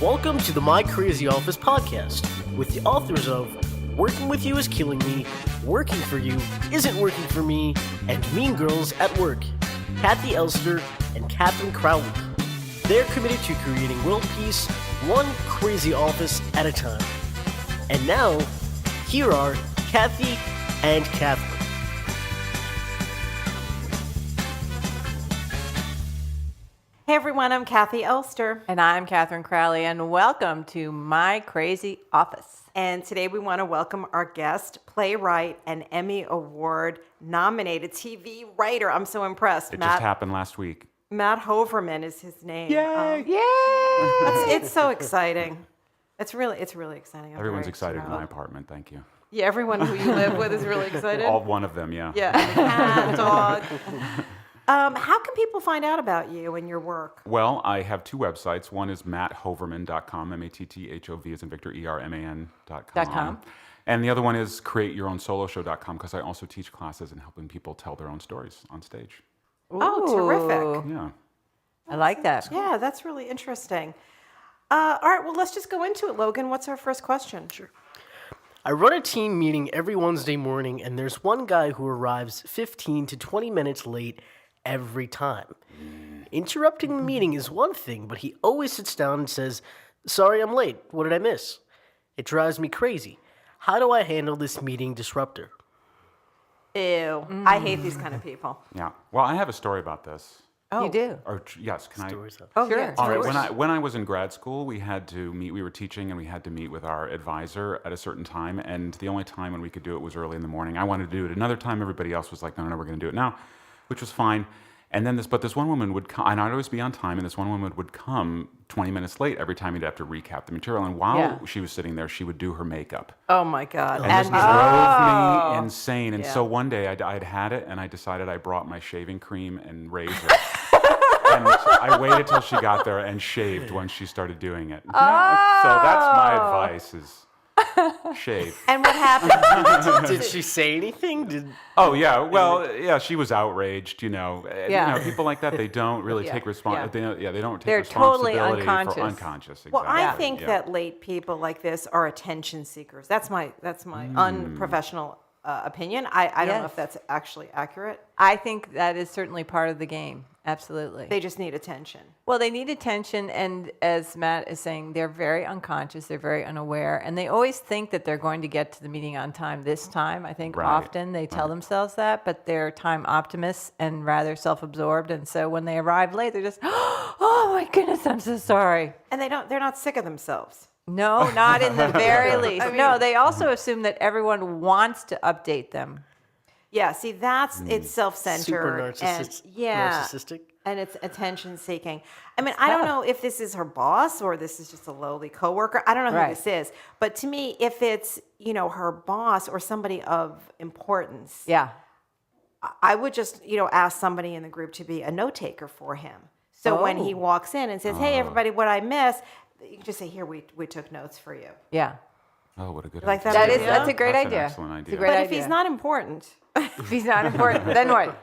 Welcome to the My Crazy Office podcast with the authors of Working With You Is Killing Me, Working For You Isn't Working For Me, and Mean Girls at Work, Kathy Elster and Catherine Crowley. They're committed to creating world peace, one crazy office at a time. And now, here are Kathy and Catherine. Hey everyone, I'm Kathy Elster. And I'm Catherine Crowley, and welcome to My Crazy Office. And today we want to welcome our guest, playwright and Emmy Award nominated TV writer. I'm so impressed. It just happened last week. Matt Hoverman is his name. Yay! It's so exciting. It's really exciting. Everyone's excited in my apartment, thank you. Yeah, everyone who you live with is really excited. All one of them, yeah. Yeah, and the cat, dog. How can people find out about you and your work? Well, I have two websites. One is matthoverman.com, M-A-T-T-H-O-V as in Victor, E-R-M-A-N.com. And the other one is createyourownsoloshow.com because I also teach classes in helping people tell their own stories on stage. Oh, terrific. Yeah. I like that. Yeah, that's really interesting. All right, well, let's just go into it, Logan. What's our first question? Sure. I run a team meeting every Wednesday morning, and there's one guy who arrives 15 to 20 minutes late every time. Interrupting the meeting is one thing, but he always sits down and says, "Sorry, I'm late. What did I miss?" It drives me crazy. How do I handle this meeting disruptor? Ew. I hate these kind of people. Yeah. Well, I have a story about this. Oh, you do? Or, yes, can Stories up. Oh, Sure. yeah. All right. When I was in grad school, we had to meet. We were teaching, and we had to meet with our advisor at a certain time. And the only time when we could do it was early in the morning. I wanted to do it another time. Everybody else was like, "No, we're going to do it now," which was fine. And then this one woman would come, and I'd always be on time. And this one woman would come 20 minutes late every time you'd have to recap the material. And while she was sitting there, she would do her makeup. Oh, my God. And this drove me insane. And so one day I'd had it, and I decided I brought my shaving cream and razor. And I waited till she got there and shaved when she started doing it. So that's my advice is shave. And what happened? Did she say anything? Oh, yeah. Well, yeah, she was outraged, You know, people like that, they don't really take Yeah. responsibility. They don't take They're totally responsibility for unconscious. unconscious. Exactly. Well, I think that late people like this are attention seekers. That's my unprofessional opinion. I don't know if that's actually accurate. I think that is certainly part of the game. Absolutely. They just need attention. Well, they need attention, and as Matt is saying, they're very unconscious, they're very unaware, and they always think that they're going to get to the meeting on time this time. I think often they tell themselves that, but they're time optimists and rather self-absorbed, and so when they arrive late, they're just, "Oh my goodness, I'm so sorry." And they're not sick of themselves. No, not in the very least. No, they also assume that everyone wants to update them. Yeah, see, it's self-centered. Super and, narcissistic? And it's attention-seeking. I mean, I don't know if this is her boss or this is just a lowly coworker. I don't know who this is. But to me, if it's, her boss or somebody of importance, I would just, ask somebody in the group to be a note-taker for him. So when he walks in and says, "Hey, everybody, what I miss?" you can just say, "Here, we took notes for you." Yeah. Oh, what a good Like idea. That's a great That's idea. an excellent idea. It's a great But idea. if he's not important, If he's not important, then what?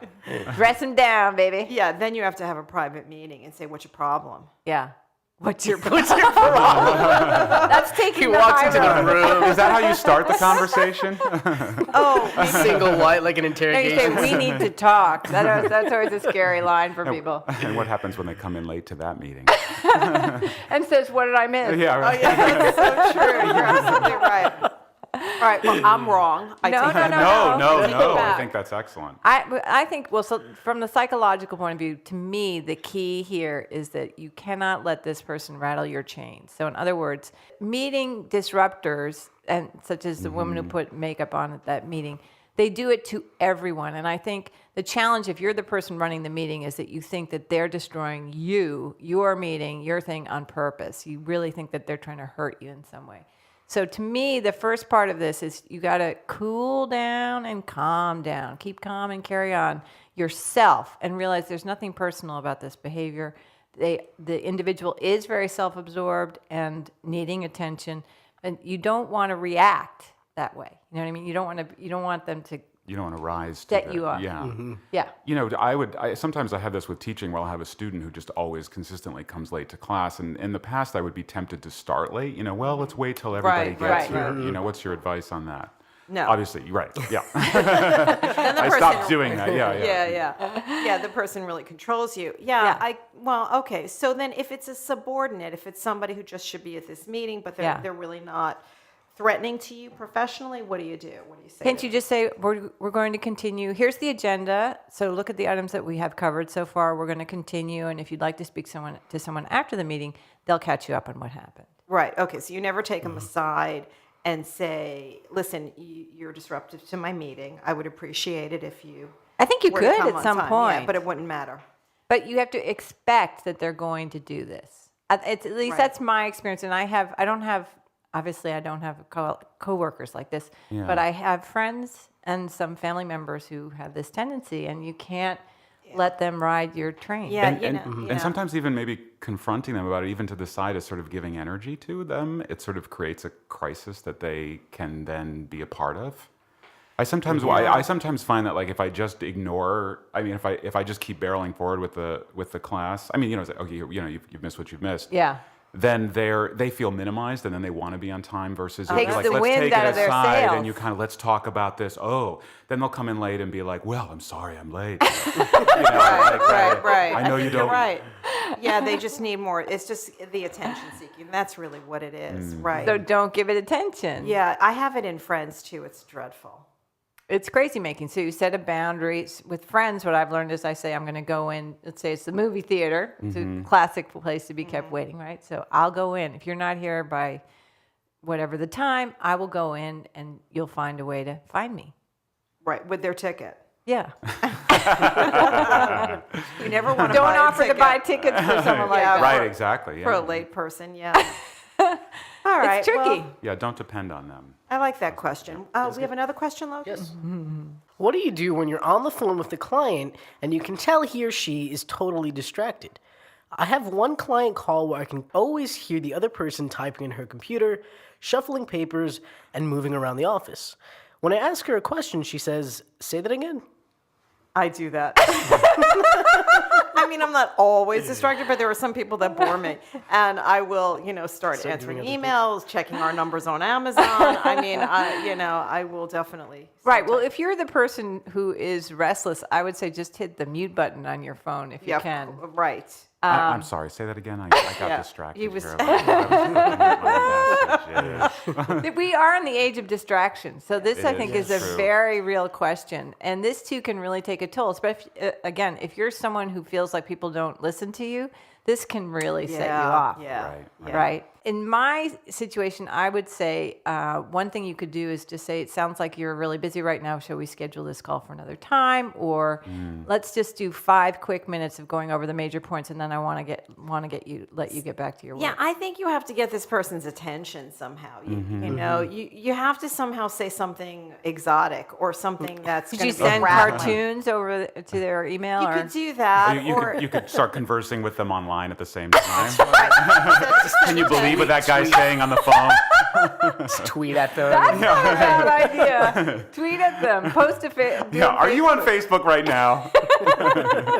Dress him down, baby. yeah, then you have to have a private meeting and say, "What's your problem?" Yeah. What's your problem? That's taking He the walks high into road. the room, Is that how you start the conversation? single white, like an No, you interrogation. say, "We need to talk." That's always a scary line for people. And what happens when they come in late to that meeting? And says, "What did I miss?" Yeah, right. That's so true. You're absolutely right. All right, well, I'm wrong. I No, take no, it no. No, Take it I back. think that's excellent. I think, well, so from the psychological point of view, to me, the key here is that you cannot let this person rattle your chains. So in other words, meeting disruptors, and such as the woman who put makeup on at that meeting, they do it to everyone. And I think the challenge, if you're the person running the meeting, is that you think that they're destroying your meeting, your thing on purpose. You really think that they're trying to hurt you in some way. So to me, the first part of this is you got to cool down and calm down. Keep calm and carry on yourself and realize there's nothing personal about this behavior. The individual is very self-absorbed and needing attention, and you don't want to react that way. You know what I mean? You don't want them to you don't want to rise to That the, you are. Yeah. Yeah. You know, sometimes I have this with teaching where I'll have a student who just always consistently comes late to class. And in the past, I would be tempted to start late. You know, well, let's wait till everybody Right, gets right, here. right. You know, what's your advice on that? No. Obviously, you're right. Yeah. Then the I person- stopped doing that. Yeah. Yeah, the person really controls you. Yeah. Okay. So then if it's a subordinate, if it's somebody who just should be at this meeting, but they're really not threatening to you professionally, what do you do? What do you say? Can't you just say, we're going to continue. Here's the agenda. So look at the items that we have covered so far. We're going to continue. And if you'd like to speak to someone after the meeting, they'll catch you up on what happened. Right. Okay. So you never take them aside and say, listen, you're disruptive to my meeting. I would appreciate it if you I think you were to could come at on some time. point. Yeah, but it wouldn't matter. But you have to expect that they're going to do this. At least Right. that's my experience. And I don't have coworkers like this, Yeah. but I have friends and some family members who have this tendency, and you can't let them ride your train. Yeah, And sometimes even maybe confronting them about it, even to the side, is sort of giving energy to them. It sort of creates a crisis that they can then be a part of. I sometimes find that, like, if I just ignore, I mean, if I just keep barreling forward with the class, I mean, you know, it's like, okay, you know, you've missed what you've missed. Yeah. Then they feel minimized, and then they want to be on time. Versus if Takes you're like, the let's wind take out it of their aside, sails. and you kind of let's talk about this. Oh, then they'll come in late and be like, well, I'm sorry, I'm late. You know, Right. I know you don't. You're right. Yeah, they just need more. It's just the attention seeking. That's really what it is. Right. So don't give it attention. Yeah, I have it in Friends too. It's dreadful. It's crazy making. So you set a boundary. With friends, what I've learned is I say, I'm going to go in, let's say it's the movie theater. It's a classic place to be kept waiting, right? So I'll go in. If you're not here by whatever the time, I will go in and you'll find a way to find me. Right, with their ticket. Yeah. You never want to Don't buy a offer to ticket buy tickets for someone like Yeah, that. Right, exactly. for Yeah. a late person. Yeah. All right. It's tricky. well, Yeah, don't depend on them. I like that question. We have another question, Logan? Yes. What do you do when you're on the phone with the client and you can tell he or she is totally distracted? I have one client call where I can always hear the other person typing in her computer, shuffling papers, and moving around the office. When I ask her a question, she says, "Say that again." I do that. I mean, I'm not always distracted, but there are some people that bore me. And I will, start answering doing other emails, checking our numbers on Amazon. I mean, I will definitely. Right. Well, if you're the person who is restless, I would say just hit the mute button on your phone if you can. Right. I'm sorry. Say that again. I got yeah. distracted. He was- here. I was looking at my message. Yeah. We are in the age of distraction. So this, I think, is a true. very real question. And this, too, can really take a toll. Especially, again, if you're someone who feels like people don't listen to you, this can really set you off. Yeah. Right, Yeah. Right. In my situation, I would say one thing you could do is just say, it sounds like you're really busy right now. Shall we schedule this call for another time? Or let's just do 5 quick minutes of going over the major points, and then I want to let you get back to your work. Yeah, I think you have to get this person's attention somehow. You have to somehow say something exotic or something that's Could going you to be send rattling. cartoons over to their email? You or? could do that. You could start conversing with them online at the same time. Right. Can you believe what that guy's saying on the phone? Just tweet at them. That's not a bad idea. Tweet at them. Post a Yeah, are you on Facebook right now?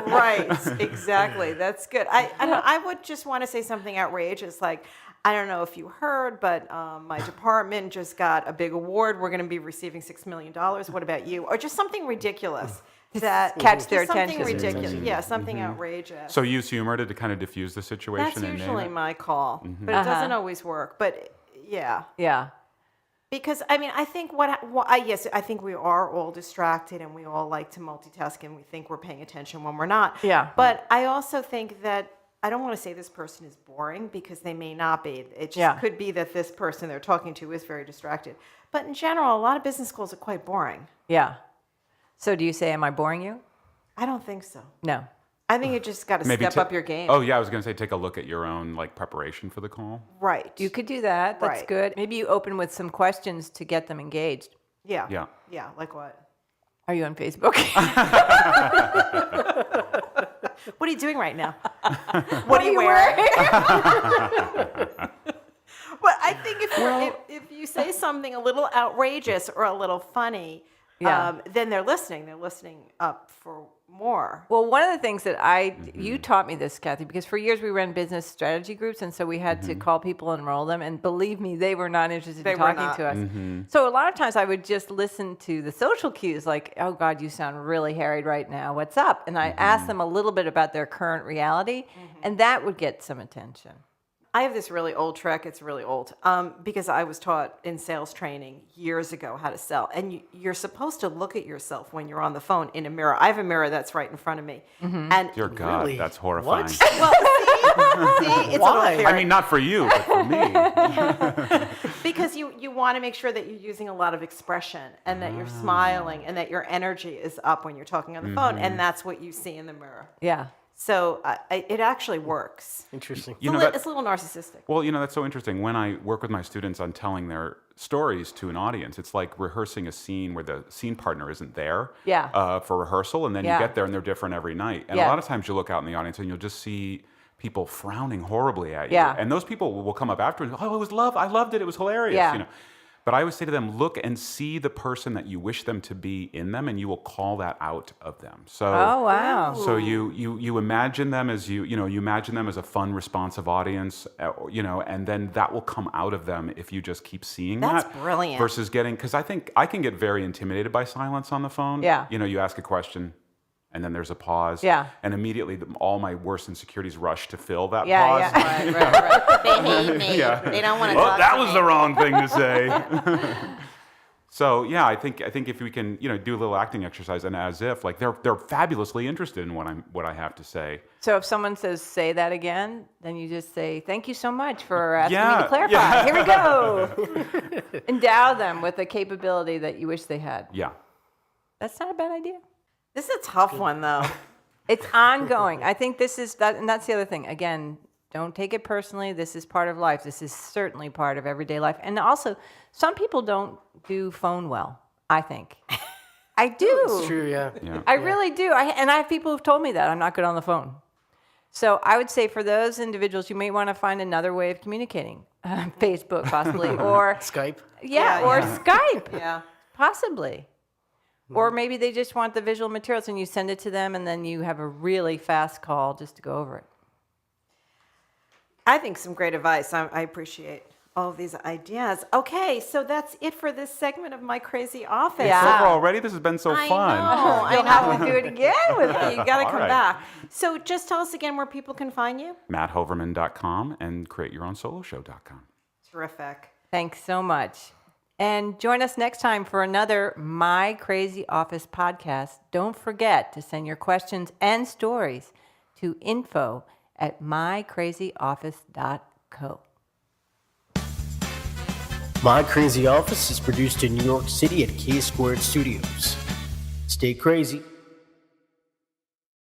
Right, exactly. That's good. I would just want to say something outrageous, like, I don't know if you heard, but my department just got a big award. We're going to be receiving $6 million. What about you? Or just something ridiculous that catch their just something attention. ridiculous. Yeah, something outrageous. So use humor to kind of diffuse the situation. That's and name usually it? my call, but it doesn't always work. But yeah. Yeah. Because I mean, I think yes, I think we are all distracted and we all like to multitask and we think we're paying attention when we're not. Yeah. But I also think that I don't want to say this person is boring because they may not be. It just could be that this person they're talking to is very distracted. But in general, a lot of business calls are quite boring. Yeah. So do you say, am I boring you? I don't think so. No. I think you just got to step up your game. Oh yeah, I was going to say take a look at your own preparation for the call. Right. You could do that. That's Right. good. Maybe you open with some questions to get them engaged. Yeah. Yeah. Yeah. Like what? Are you on Facebook? What are you doing right now? What are you wearing? But I think if you say something a little outrageous or a little funny, then they're listening. They're listening up for more. Well, one of the things that you taught me this, Kathy, because for years we ran business strategy groups, and so we had to call people and enroll them, and believe me, they were not interested in talking to us. So a lot of times I would just listen to the social cues, like, oh God, you sound really harried right now, what's up? And I asked them a little bit about their current reality, and that would get some attention. I have this really old trick. It's really old because I was taught in sales training years ago how to sell. And you're supposed to look at yourself when you're on the phone in a mirror. I have a mirror that's right in front of me. And Dear God, Really? that's horrifying. What? well, see, it's Why? a little I mean, not for you, but for me. because you want to make sure that you're using a lot of expression and that you're smiling and that your energy is up when you're talking on the phone. And that's what you see in the mirror. Yeah. So it actually works. Interesting. You know, It's a little narcissistic. Well, that's so interesting. When I work with my students on telling their stories to an audience, it's like rehearsing a scene where the scene partner isn't there for rehearsal, and then you get there and they're different every night. And a lot of times you'll look out in the audience and you'll just see people frowning horribly at you. And those people will come up after and go, oh, it was love. I loved it. It was hilarious. Yeah. But I always say to them, look and see the person that you wish them to be in them, and you will call that out of them. So, Oh, wow. So you imagine them as you imagine them as a fun, responsive audience, and then that will come out of them if you just keep seeing that. That's brilliant. Versus because I think I can get very intimidated by silence on the phone. Yeah. You ask a question, and then there's a pause. Yeah. And immediately all my worst insecurities rush to fill that Yeah, pause. yeah. Right. They hate me. Yeah. They don't want to Well, talk that to was me. the wrong thing to say. So yeah, I think if we can do a little acting exercise, and as if like they're fabulously interested in what I have to say. So if someone says, say that again, then you just say, thank you so much for asking me Yeah, to clarify. yeah. Here we go. Endow them with a capability that you wish they had. Yeah. That's not a bad idea. This is a tough one, though. It's ongoing. I think this is that, and that's the other thing. Again, don't take it personally. This is part of life. This is certainly part of everyday life. And also, some people don't do phone well, I think. I do. It's true, yeah. I really do. And I have people who've told me that I'm not good on the phone. So I would say for those individuals, you may want to find another way of communicating. Facebook, possibly, or Skype. or Skype, Yeah. possibly. Or maybe they just want the visual materials and you send it to them and then you have a really fast call just to go over it. I think some great advice. I appreciate all of these ideas. Okay, so that's it for this segment of My Crazy Office. Yeah. It's over already. This has been so I fun. know. You'll have to do it again with me. You got to All come right. back. So just tell us again where people can find you. MattHoverman.com and CreateYourOwnSoloShow.com. Terrific. Thanks so much. And join us next time for another My Crazy Office podcast. Don't forget to send your questions and stories to info@mycrazyoffice.co. My Crazy Office is produced in New York City at K Squared Studios. Stay crazy.